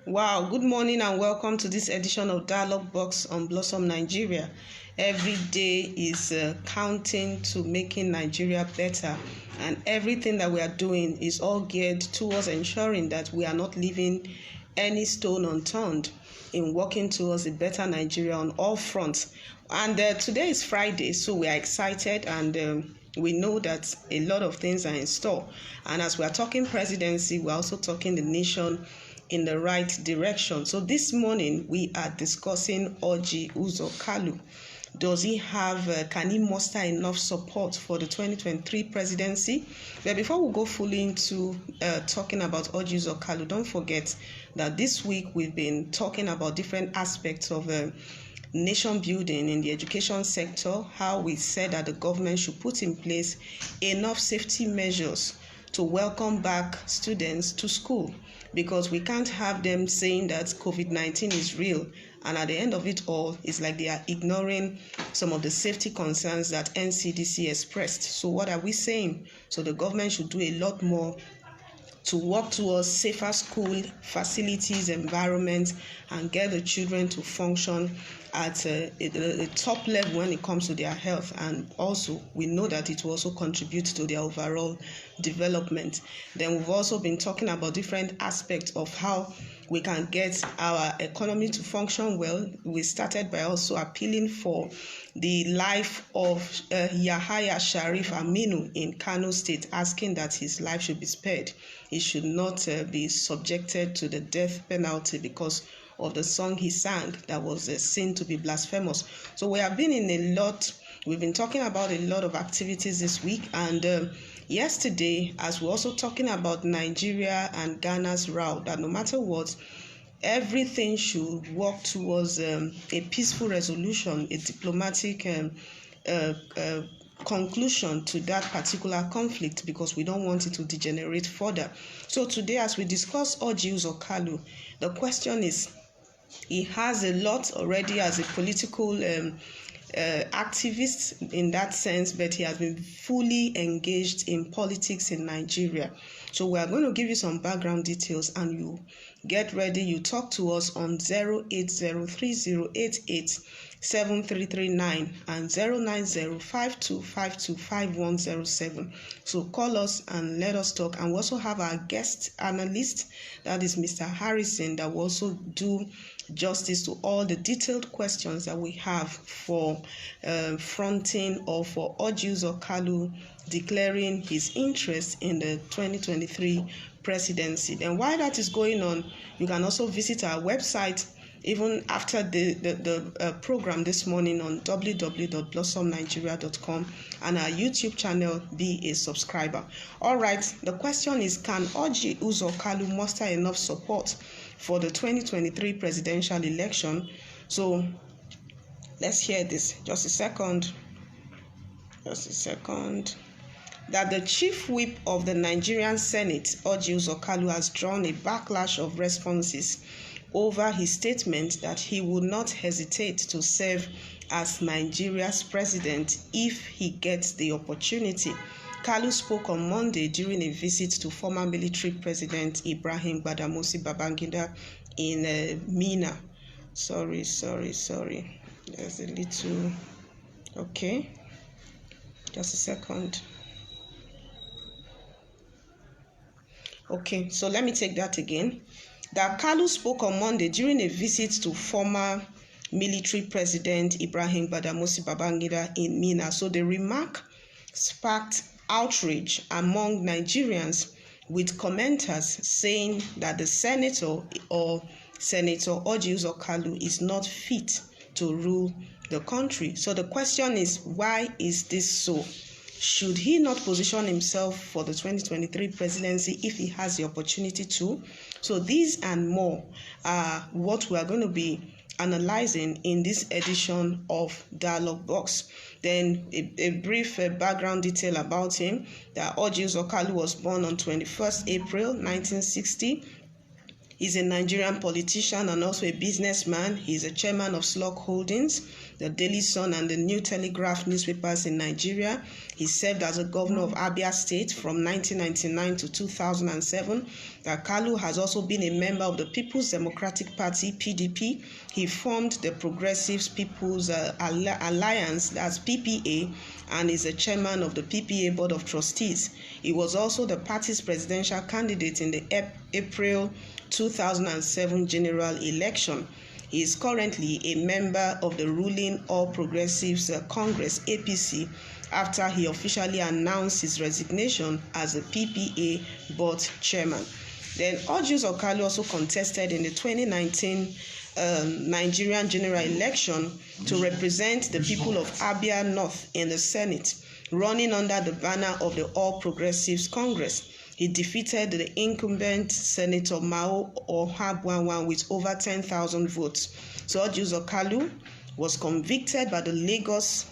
Wow, good morning and welcome to this edition of Dialogue Box on Blossom Nigeria. Every day is counting to making Nigeria better, and everything that we are doing is all geared towards ensuring that we are not leaving any stone unturned in working towards a better Nigeria on all fronts. And today is Friday, so we are excited and we know that a lot of things are in store. And as we are talking presidency, we're also talking the nation in the right direction. So this morning we are discussing Orji Uzor Kalu. Does he have, can he muster enough support for the 2023 presidency? But before we go fully into talking about Orji Uzor Kalu, don't forget that this week we've been talking about different aspects of nation building in the education sector, how we said that the government should put in place enough safety measures to welcome back students to school, because we can't have them saying that COVID-19 is real, and at the end of it all, it's like they are ignoring some of the safety concerns that NCDC expressed. So what are we saying? So the government should do a lot more to work towards safer school facilities, environments, and get the children to function at a top level when it comes to their health. And also, we know that it will also contribute to their overall development. Then we've also been talking about different aspects of how we can get our economy to function well. We started by also appealing for the life of Yahaya Sharif Aminu in Kano State, asking that his life should be spared. He should not be subjected to the death penalty because of the song he sang that was seen to be blasphemous. So we have been in a lot, we've been talking about a lot of activities this week, and yesterday, as we're also talking about Nigeria and Ghana's route, that no matter what, everything should work towards a peaceful resolution, a diplomatic conclusion to that particular conflict, because we don't want it to degenerate further. So today, as we discuss Orji Uzor Kalu, the question is, he has a lot already as a political activist in that sense, but he has been fully engaged in politics in Nigeria. So we are going to give you some background details, and you get ready. You talk to us on 08030887339 and 09052525107. So call us and let us talk. And we also have our guest analyst, that is Mr. Harrison, that will also do justice to all the detailed questions that we have for fronting or for Orji Uzor Kalu declaring his interest in the 2023 presidency. Then while that is going on, you can also visit our website even after the program this morning on www.blossomnigeria.com, and our YouTube channel. Be a subscriber. All right, the question is, can Orji Uzor Kalu muster enough support for the 2023 presidential election? So let's hear this. Just a second. That the chief whip of the Nigerian Senate, Orji Uzor Kalu, has drawn a backlash of responses over his statement that he would not hesitate to serve as Nigeria's president if he gets the opportunity. Kalu spoke on Monday during a visit to former military president Ibrahim Badamasi Babangida in Minna. Sorry. There's a little... Okay. Just a second. Okay, so let me take that again. That Kalu spoke on Monday during a visit to former military president Ibrahim Badamasi Babangida in Minna. So the remark sparked outrage among Nigerians, with commenters saying that the senator or Senator Orji Uzor Kalu is not fit to rule the country. So the question is, why is this so? Should he not position himself for the 2023 presidency if he has the opportunity to? So these and more are what we are going to be analyzing in this edition of Dialogue Box. Then a brief background detail about him, that Orji Uzor Kalu was born on 21st April 1960. He's a Nigerian politician and also a businessman. He's a chairman of Slug Holdings, the Daily Sun and the New Telegraph newspapers in Nigeria. He served as a governor of Abia State from 1999 to 2007. Kalu has also been a member of the People's Democratic Party, PDP. He formed the Progressive People's Alliance, that's PPA, and is the chairman of the PPA Board of Trustees. He was also the party's presidential candidate in the April 2007 general election. He is currently a member of the ruling All Progressives Congress, APC, after he officially announced his resignation as the PPA board chairman. Then Orji Uzor Kalu also contested in the 2019 Nigerian general election to represent the people of Abia North in the Senate, running under the banner of the All Progressives Congress. He defeated the incumbent Senator Mao Ohabwanwan with over 10,000 votes. So Orji Uzor Kalu was convicted by the Lagos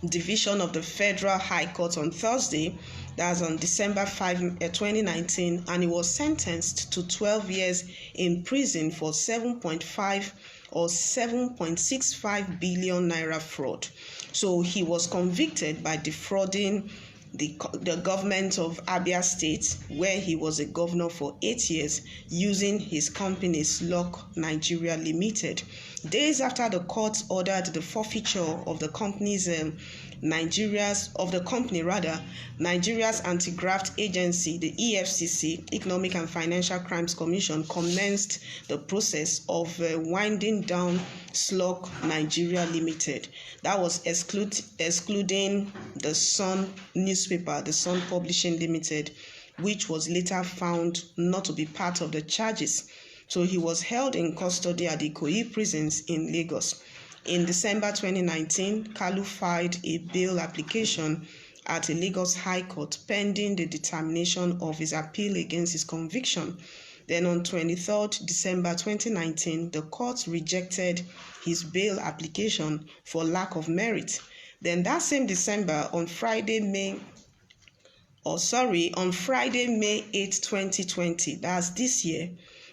Division of the Federal High Court on Thursday, that's on December 5, 2019, and he was sentenced to 12 years in prison for 7.5 or 7.65 billion naira fraud. So he was convicted by defrauding the government of Abia State, where he was a governor for 8 years, using his company outrage Limited. Days after the court ordered the forfeiture of the company's Nigeria's anti-graft agency, the EFCC, Economic and Financial Crimes Commission, commenced the process of winding down Slug Nigeria Limited. That was excluding the Sun newspaper, the Sun Publishing Limited, which was later found not to be part of the charges. So he was held in custody at the Ikoyi prisons in Lagos. In December 2019, Kalu filed a bail application at a Lagos High Court pending the determination of his appeal against his conviction. Then on 23rd December 2019, the court rejected his bail application for lack of merit. Then that same December, on Friday, May 8, 2020, that's this year,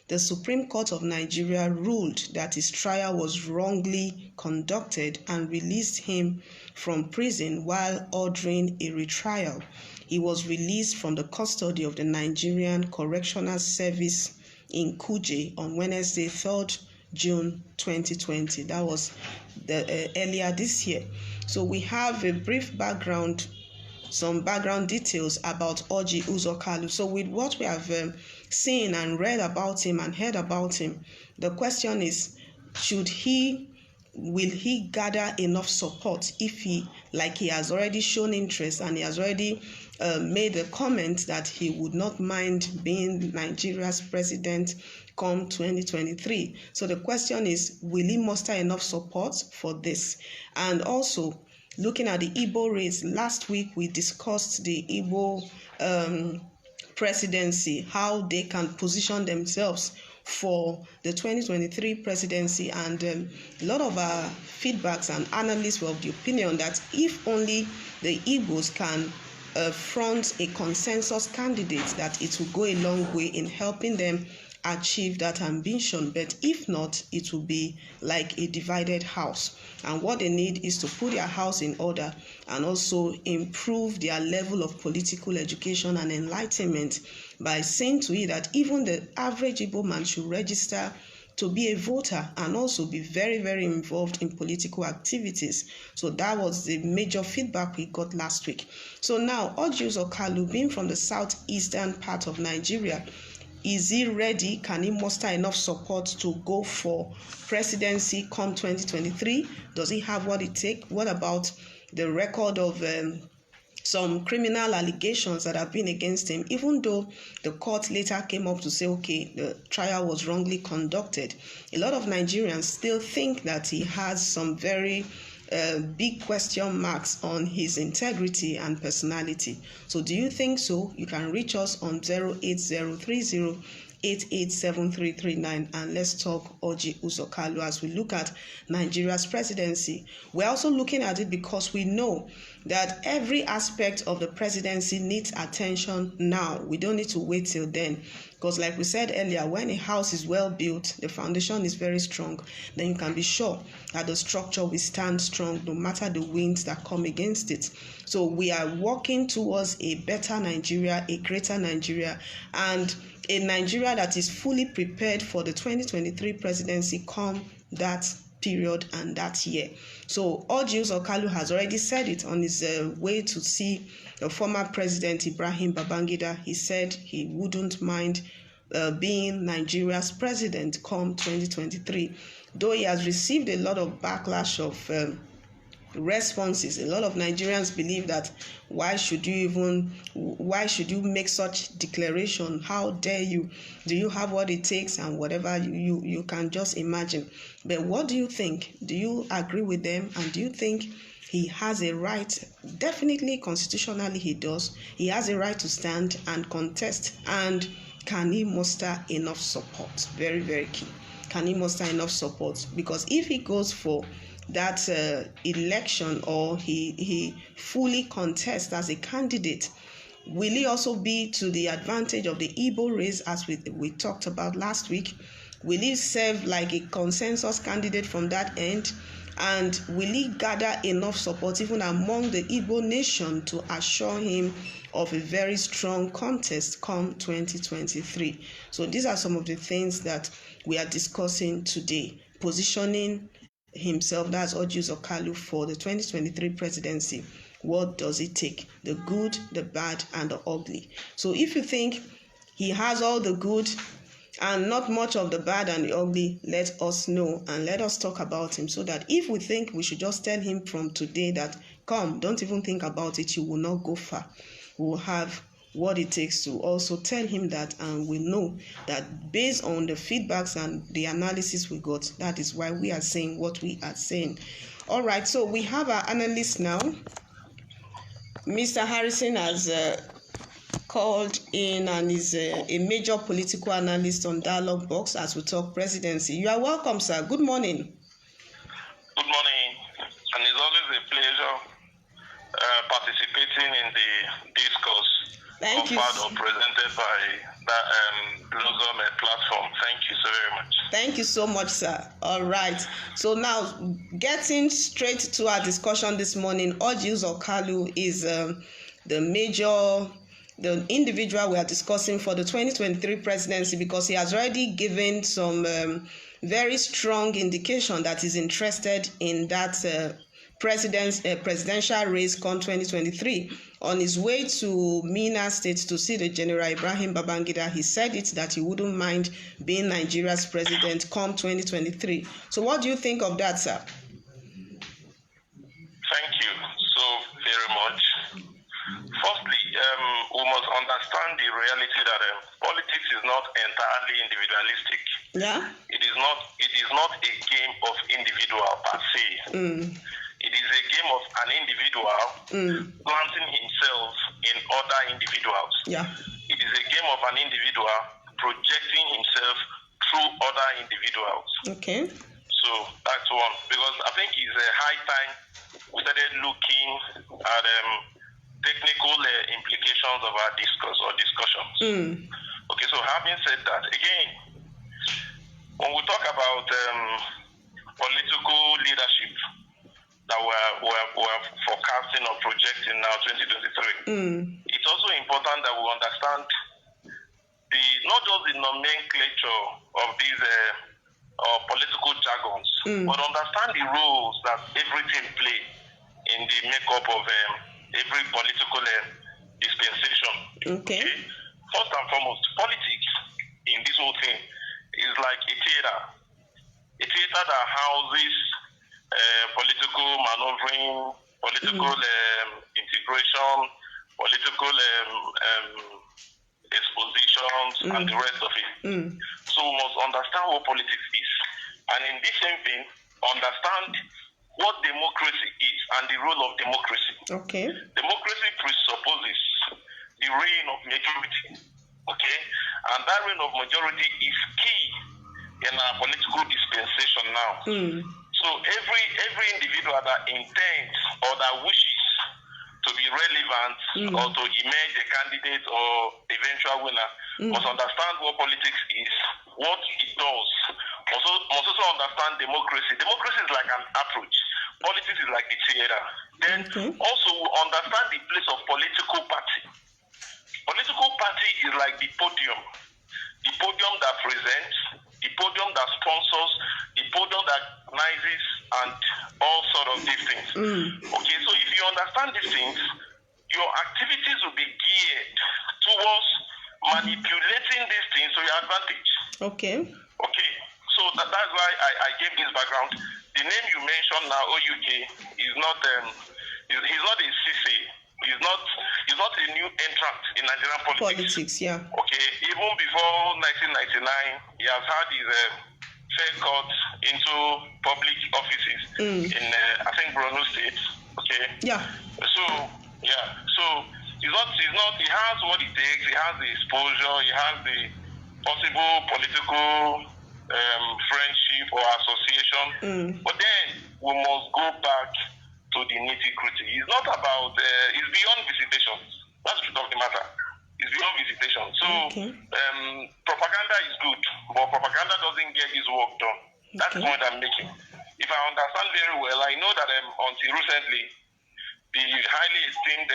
the Supreme Court of Nigeria ruled that his trial was wrongly conducted and released him from prison while ordering a retrial. He was released from the custody of the Nigerian Correctional Service in Kuje on Wednesday, 3rd June 2020. That was earlier this year. So we have a brief background, some background details about Orji Uzor Kalu. So with what we have seen and read about him and heard about him, the question is, will he gather enough support if he has already shown interest and he has already made a comment that he would not mind being Nigeria's president come 2023. So the question is, will he muster enough support for this? And also, looking at the Igbo race, last week we discussed the Igbo presidency, how they can position themselves for the 2023 presidency, and a lot of our feedbacks and analysts were of the opinion that if only the Igbos can front a consensus candidate, that it will go a long way in helping them achieve that ambition. But if not, it will be like a divided house, and what they need is to put their house in order and also improve their level of political education and enlightenment by seeing to it that even the average Igbo man should register to be a voter and also be very, very involved in political activities. So that was the major feedback we got last week. So now, Orji Uzor Kalu, being from the southeastern part of Nigeria, is he ready? Can he muster enough support to go for presidency come 2023? Does he have what it takes? What about the record of some criminal allegations that have been against him, even though the court later came up to say, okay, the trial was wrongly conducted? A lot of Nigerians still think that he has some very big question marks on his integrity and personality. So do you think so? You can reach us on 08030887339 and let's talk Orji Uzor Kalu as we look at Nigeria's presidency. We're also looking at it because we know that every aspect of the presidency needs attention now. We don't need to wait till then. Because like we said earlier, when a house is well built, the foundation is very strong, then you can be sure that the structure will stand strong no matter the winds that come against it. So we are working towards a better Nigeria, a greater Nigeria, and a Nigeria that is fully prepared for the 2023 presidency come that period and that year. So Orji Uzor Kalu has already said it on his way to see the former president Ibrahim Babangida. He said he wouldn't mind being Nigeria's president come 2023, though he has received a lot of backlash of responses. A lot of Nigerians believe that why should you make such declaration? How dare you? Do you have what it takes? And whatever you can just imagine. But what do you think? Do you agree with them? And do you think he has a right? Definitely, constitutionally he does. He has a right to stand and contest. And can he muster enough support? Very, very key. Can he muster enough support? Because if he goes for that election, or he fully contests as a candidate, will he also be to the advantage of the Igbo race, as we talked about last week? Will he serve like a consensus candidate from that end? And will he gather enough support even among the Igbo nation to assure him of a very strong contest come 2023? So these are some of the things that we are discussing today. Positioning himself, that's Orji Uzor Kalu, for the 2023 presidency. What does it take? The good, the bad, and the ugly. So if you think he has all the good and not much of the bad and the ugly, let us know and let us talk about him, so that if we think we should just tell him from today that, come, don't even think about it, you will not go far. We will have what it takes to also tell him that, and we know that based on the feedbacks and the analysis we got, that is why we are saying what we are saying. All right, so we have our analyst now. Mr. Harrison has called in and is a major political analyst on Dialogue Box as we talk presidency. You are welcome, sir. Good morning. Good morning, and it's always a pleasure participating in the discourse. Thank you. Offered or presented by the Blossom platform. Thank you so very much. Thank you so much, sir. All right. So now, getting straight to our discussion this morning, Orji Uzor Kalu is the individual we are discussing for the 2023 presidency, because he has already given some very strong indication that he's interested in that presidential race come 2023. On his way to Minna State to see the General Ibrahim Babangida, he said that he wouldn't mind being Nigeria's president come 2023. So what do you think of that, sir? Thank you so very much. Firstly, we must understand the reality that politics is not entirely individualistic. Yeah. It is not a game of individual per se. It is a game of an individual planting himself in other individuals. Yeah. It is a game of an individual projecting himself through other individuals. Okay. So that's one. Because I think it's a high time we started looking at technical implications of our discussions. Okay, so having said that, again, when we talk about political leadership that we're forecasting or projecting now 2023, it's also important that we understand not just the nomenclature of these political jargons, but understand the roles that everything play in the makeup of every political dispensation. Okay. First and foremost, politics in this whole thing is like a theater that houses political maneuvering, political integration, political expositions, and the rest of it. So we must understand what politics is. And in this same vein, understand what democracy is and the role of democracy. Okay. Democracy presupposes the reign of majority. Okay? And that reign of majority is key in our political dispensation now. So every individual that intends or that wishes to be relevant or to emerge a candidate or eventual winner, must understand what politics is, what it does. Must also understand democracy. Democracy is like an approach. Politics is like the theater. Then also understand the place of political party. Political party is like the podium that presents, the podium that sponsors, the podium that organizes, and all sort of these things. Okay, so if you understand these things, your activities will be geared towards manipulating these things to your advantage. Okay, so that's why I gave this background. The name you mentioned now, OUK, is not he's not a CC. He's not a new entrant in Nigerian politics. Okay, even before 1999, he has had his fair cut into public offices in I think Borno State. Okay. So he's not. He has what it takes. He has the exposure. He has the possible political friendship or association. But then we must go back to the nitty-gritty. It's not about, it's beyond visitation. That's the truth of the matter. It's beyond visitation. So propaganda is good, but propaganda doesn't get his work done. That's the point I'm making. If I understand very well, I know that until recently, the highly esteemed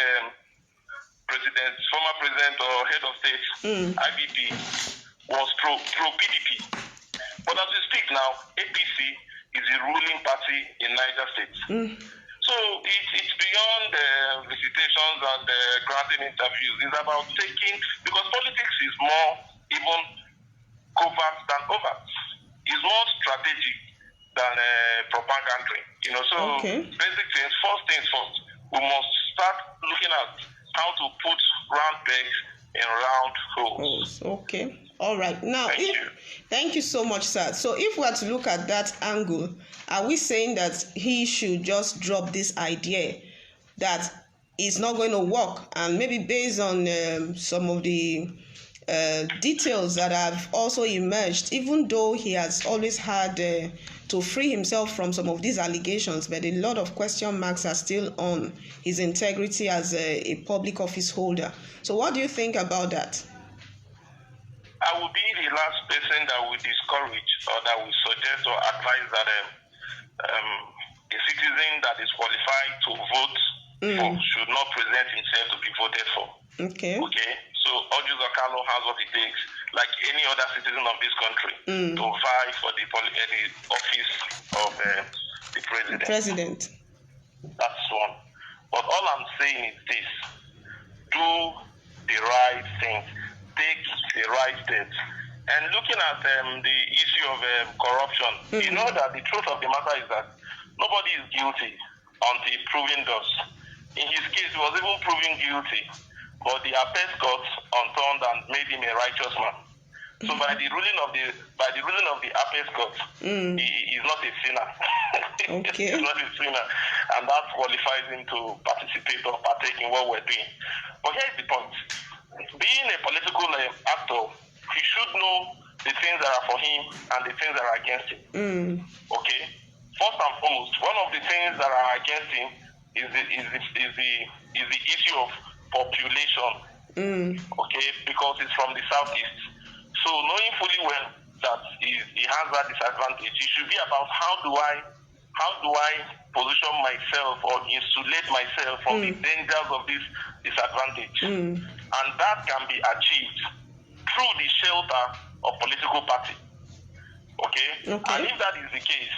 former president or head of state, IBP, was pro-PDP. But as we speak now, APC is the ruling party in Niger State. So it's beyond visitations and granting interviews. It's about taking, because politics is more even covert than overt. It's more strategic than propaganda. So basic things, first things first, we must start looking at how to put round pegs in round holes. All right. Now, thank you so much, sir. So if we are to look at that angle, are we saying that he should just drop this idea that it's not going to work, and maybe based on some of the details that have also emerged, even though he has always had to free himself from some of these allegations, but a lot of question marks are still on his integrity as a public office holder. So what do you think about that? I will be the last person that will discourage or that will suggest or advise that a citizen that is qualified to vote for should not present himself to be voted for. Okay. So Orji Uzor Kalu has what it takes, like any other citizen of this country, to vie for the office of the president. That's one. But all I'm saying is this: do the right thing. Take the right steps. And looking at the issue of corruption, you know that the truth of the matter is that nobody is guilty until proven does. In his case, he was even proven guilty, but the appellate court unturned and made him a righteous man. So by the ruling of the appellate court, he is not a sinner. He's not a sinner, and that qualifies him to participate or partake in what we're doing. But here's the point. Being a political actor, he should know the things that are for him and the things that are against him. Okay? First and foremost, one of the things that are against him is the issue of population. Okay? Because it's from the southeast. So knowing fully well that he has that disadvantage, it should be about how do I position myself or insulate myself from the dangers of this disadvantage. And that can be achieved through the shelter of political party. Okay? And if that is the case,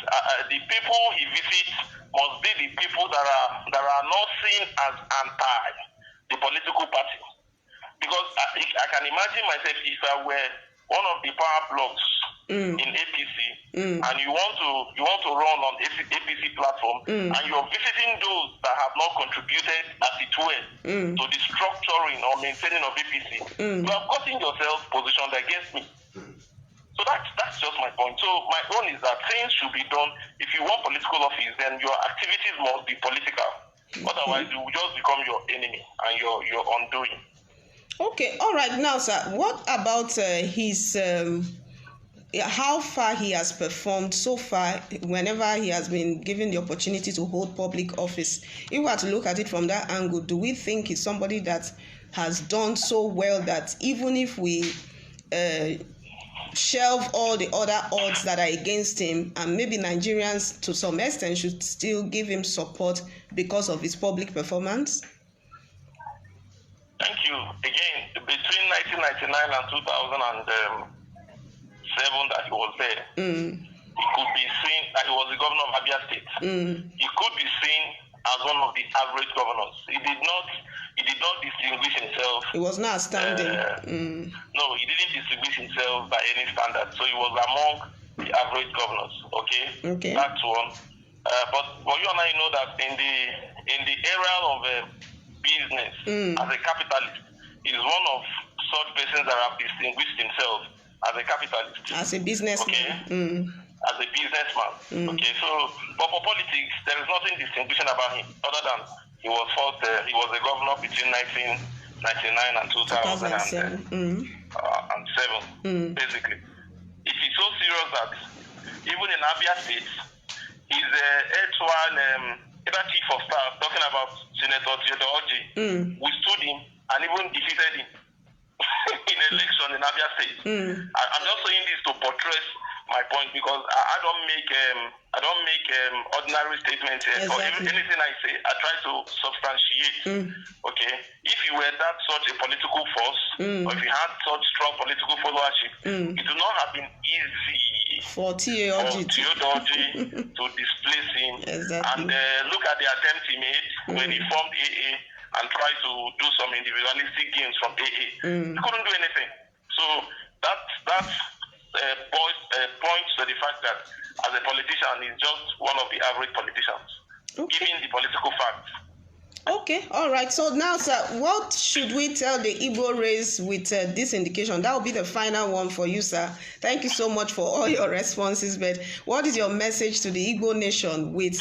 the people he visits must be the people that are not seen as anti the political party. Because I can imagine myself, if I were one of the power blocks in APC, and you want to run on APC platform, and you're visiting those that have not contributed as it were to the structuring or maintaining of APC, you have gotten yourself positioned against me. So that's just my point. So my own is that things should be done. If you want political office, then your activities must be political. Otherwise, you will just become your enemy and your undoing. Okay, all right. Now, sir, what about his how far he has performed so far whenever he has been given the opportunity to hold public office. If we were to look at it from that angle, do we think he's somebody that has done so well that even if we shelve all the other odds that are against him, and maybe Nigerians to some extent should still give him support because of his public performance? Thank you. Again, between 1999 and 2007 that he was there, he could be seen that he was the governor of Abia State. He could be seen as one of the average governors. He did not distinguish himself. He was not outstanding. No, he didn't distinguish himself by any standard. So he was among the average governors. Okay. That's one. But you and I know that in the era of business, as a capitalist, he's one of such persons that have distinguished himself as a capitalist. As a businessman. Okay. As a businessman. Okay. So, but for politics, there is nothing distinguishing about him other than he was a governor between 1999 and 2007. Basically, it is so serious that even in Abia State, his erstwhile chief of staff, talking about Senator Orji, withstood him and even defeated him in election in Abia State. I'm just saying this to buttress my point, because I don't make ordinary statements here. Exactly. Or anything I say, I try to substantiate. Okay, if you were that such a political force, or if you had such strong political followership, it would not have been easy for Orji to displace him. Exactly. And look at the attempt he made when he formed AA and tried to do some individualistic gains from AA. He couldn't do anything. So that's points to the fact that as a politician, he's just one of the average politicians, given the political facts. Okay, all right. So now, sir, what should we tell the Igbo race with this indication? That will be the final one for you, sir. Thank you so much for all your responses. But what is your message to the Igbo nation with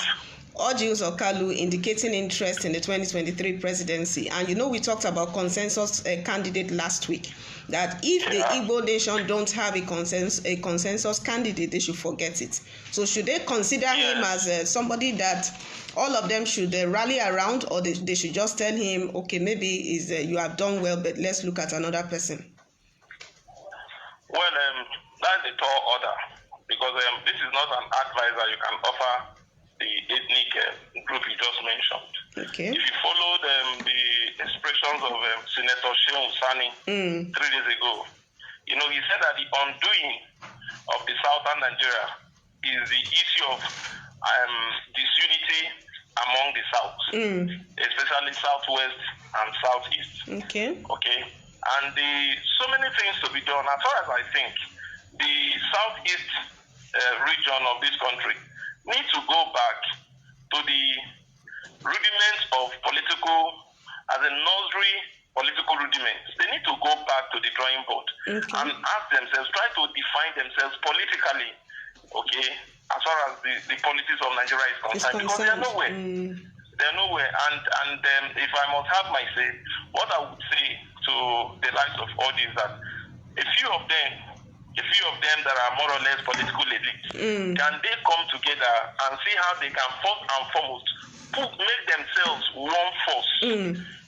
Orji Uzor Kalu indicating interest in the 2023 presidency? And we talked about consensus candidate last week, that if the Igbo nation don't have a consensus candidate, they should forget it. So should they consider him as somebody that all of them should rally around, or they should just tell him, okay, maybe you have done well, but let's look at another person? Well, that's a tall order, because this is not an advisor you can offer the ethnic group you just mentioned. Okay. If you followed the expressions of Senator Shehu Sani 3 days ago, he said that the undoing of the southern Nigeria is the issue of disunity among the South, especially Southwest and Southeast. Okay. And so many things to be done. As far as I think, the Southeast region of this country need to go back to the rudiments of political, as a nursery political rudiments. They need to go back to the drawing board and ask themselves, try to define themselves politically, as far as the politics of Nigeria is concerned, because they are nowhere. They are nowhere. And if I must have my say, what I would say to the likes of Orji is that a few of them that are more or less political elite, can they come together and see how they can first and foremost make themselves one force?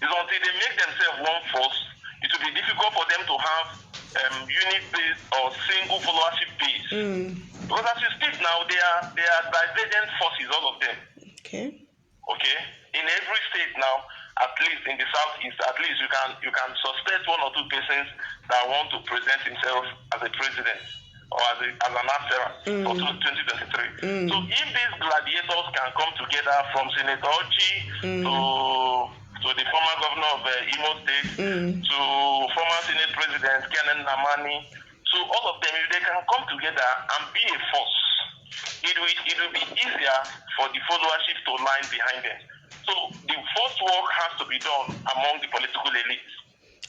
It's until they make themselves one force, it will be difficult for them to have unit-based or single followership base. Because as you speak now, they are divergent forces, all of them. Okay. In every state now, at least in the Southeast, at least you can suspect one or two persons that want to present himself as a president or as an aspirant for 2023. So if these gladiators can come together, from Senator Orji to the former governor of Imo State to former Senate President Kenan Namani, so all of them, if they can come together and be a force, it will be easier for the followership to line behind them. So the first work has to be done among the political elites.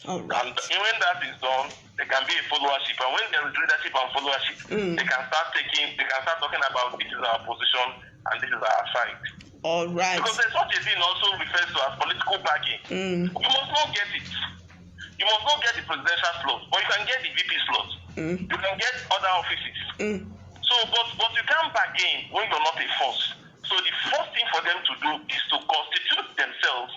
And when that is done, there can be a followership. And when there is leadership and followership, they can start talking about this is our position and this is our side. All right. Because there's such a thing also refers to as political bargaining. You must not get it. You must not get the presidential slot, but you can get the VP slot. You can get other offices. So, but you can't bargain when you're not a force. So the first thing for them to do is to constitute themselves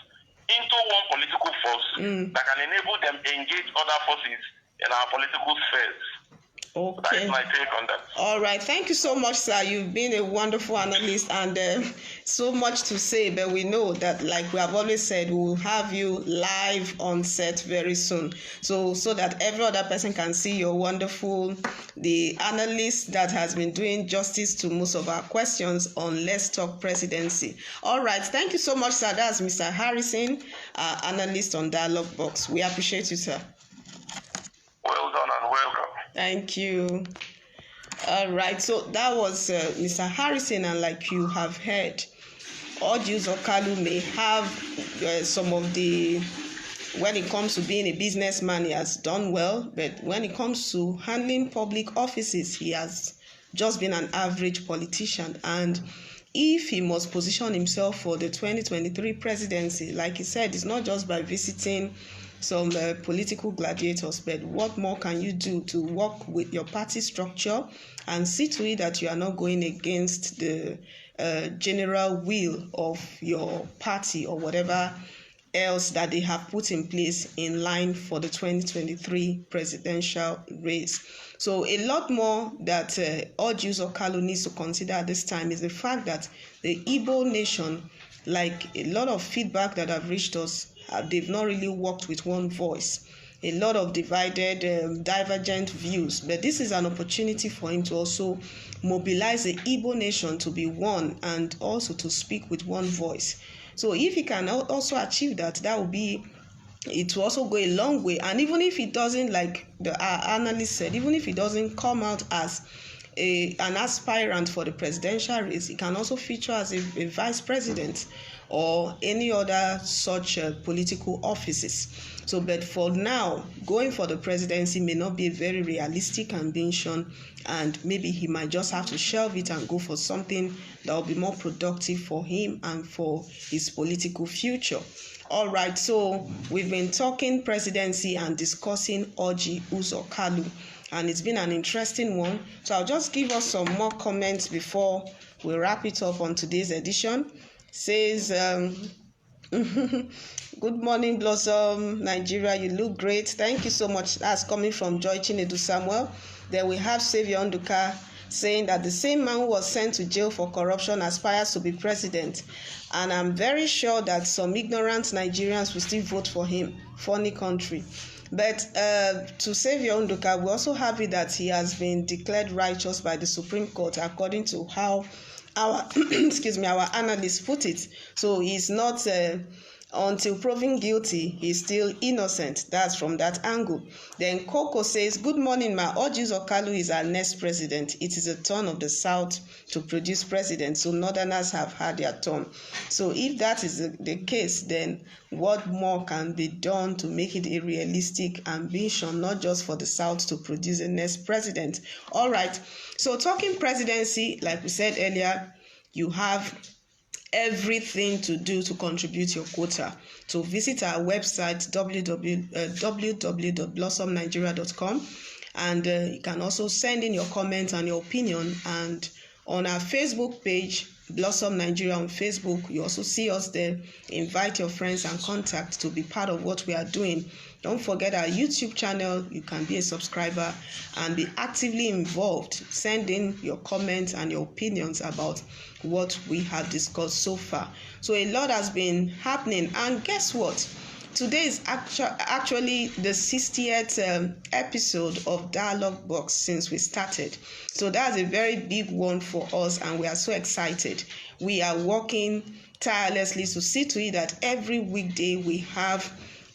into one political force that can enable them engage other forces in our political spheres. Okay. That is my take on that. All right. Thank you so much, sir. You've been a wonderful analyst and so much to say, but we know that, like we have always said, we will have you live on set very soon. So that every other person can see your the analyst that has been doing justice to most of our questions on Let's Talk Presidency. All right. Thank you so much, sir. That's Mr. Harrison, analyst on Dialogue Box. We appreciate you, sir. Well done and welcome. Thank you. All right, so that was Mr. Harrison, and like you have heard, Orji Uzor Kalu may have some of the, when it comes to being a businessman, he has done well, but when it comes to handling public offices, he has just been an average politician. And if he must position himself for the 2023 presidency, like he said, it's not just by visiting some political gladiators, but what more can you do to work with your party structure and see to it that you are not going against the general will of your party or whatever else that they have put in place in line for the 2023 presidential race. So a lot more that Orji Uzor Kalu needs to consider at this time is the fact that the Igbo nation, like a lot of feedback that have reached us, they've not really worked with one voice. A lot of divided, divergent views. But this is an opportunity for him to also mobilize the Igbo nation to be one and also to speak with one voice. So if he can also achieve that, that will be, it will also go a long way. And even if he doesn't, like our analyst said, even if he doesn't come out as an aspirant for the presidential race, he can also feature as a vice president or any other such political offices. So, but for now, going for the presidency may not be a very realistic ambition, and maybe he might just have to shelve it and go for something that will be more productive for him and for his political future. All right, so we've been talking presidency and discussing Orji Uzor Kalu, and it's been an interesting one. So I'll just give us some more comments before we wrap it up on today's edition. Says, good morning, Blossom Nigeria. You look great. Thank you so much. That's coming from Joy Chinedu Samuel. Then we have Savior Nduka saying that the same man who was sent to jail for corruption aspires to be president. And I'm very sure that some ignorant Nigerians will still vote for him. Funny country. But to Savior Nduka, we also have it that he has been declared righteous by the Supreme Court, according to how our our analysts put it. So he's not until proven guilty, he's still innocent. That's from that angle. Then Coco says, good morning, ma. Orji Uzor Kalu is our next president. It is a turn of the South to produce presidents, so Northerners have had their turn. So if that is the case, then what more can be done to make it a realistic ambition, not just for the South to produce a next president? All right. So talking presidency, like we said earlier, you have everything to do to contribute your quota. So visit our website www.blossomnigeria.com, and you can also send in your comments and your opinion. And on our Facebook page, Blossom Nigeria on Facebook, you also see us there. Invite your friends and contacts to be part of what we are doing. Don't forget our YouTube channel. You can be a subscriber and be actively involved. Send in your comments and your opinions about what we have discussed so far. So a lot has been happening, and guess what? Today is actually the 60th episode of Dialogue Box since we started. So that's a very big one for us, and we are so excited. We are working tirelessly to see to it that every weekday we have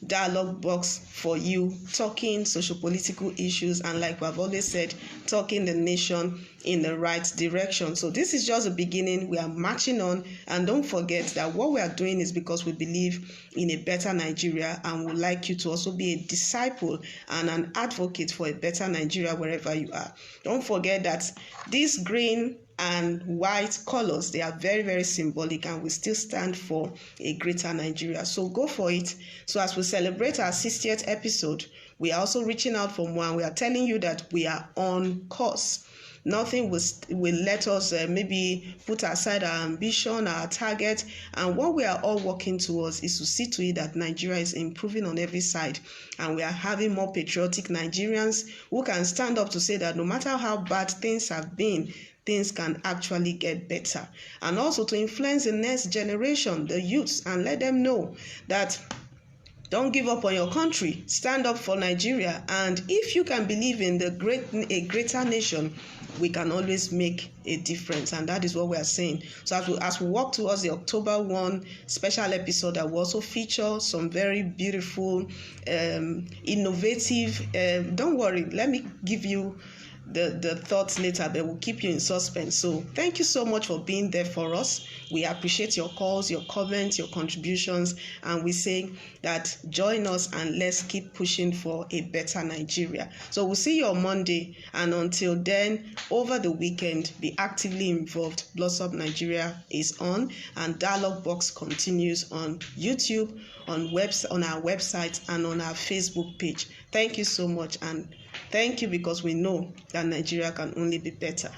Dialogue Box for you, talking socio-political issues, and like we have always said, talking the nation in the right direction. So this is just the beginning. We are marching on, and don't forget that what we are doing is because we believe in a better Nigeria, and would like you to also be a disciple and an advocate for a better Nigeria wherever you are. Don't forget that this green and white colors. They are very, very symbolic, and we still stand for a greater Nigeria. So go for it. So as we celebrate our 60th episode, we are also reaching out for more, and we are telling you that we are on course. Nothing will let us maybe put aside our ambition, our target, and what we are all working towards is to see to it that Nigeria is improving on every side, and we are having more patriotic Nigerians who can stand up to say that no matter how bad things have been, things can actually get better, and also to influence the next generation, the youths, and let them know that don't give up on your country. Stand up for Nigeria. And if you can believe in a greater nation, we can always make a difference. And that is what we are saying. So as we walk towards the October 1 special episode, that will also feature some very beautiful, innovative, don't worry, let me give you the thoughts later, but we'll keep you in suspense. So thank you so much for being there for us. We appreciate your calls, your comments, your contributions, and we say that join us and let's keep pushing for a better Nigeria. So we'll see you on Monday, and until then, over the weekend, be actively involved. Blossom Nigeria is on, and Dialogue Box continues on YouTube, on our website, and on our Facebook page. Thank you so much, and thank you, because we know that Nigeria can only be better.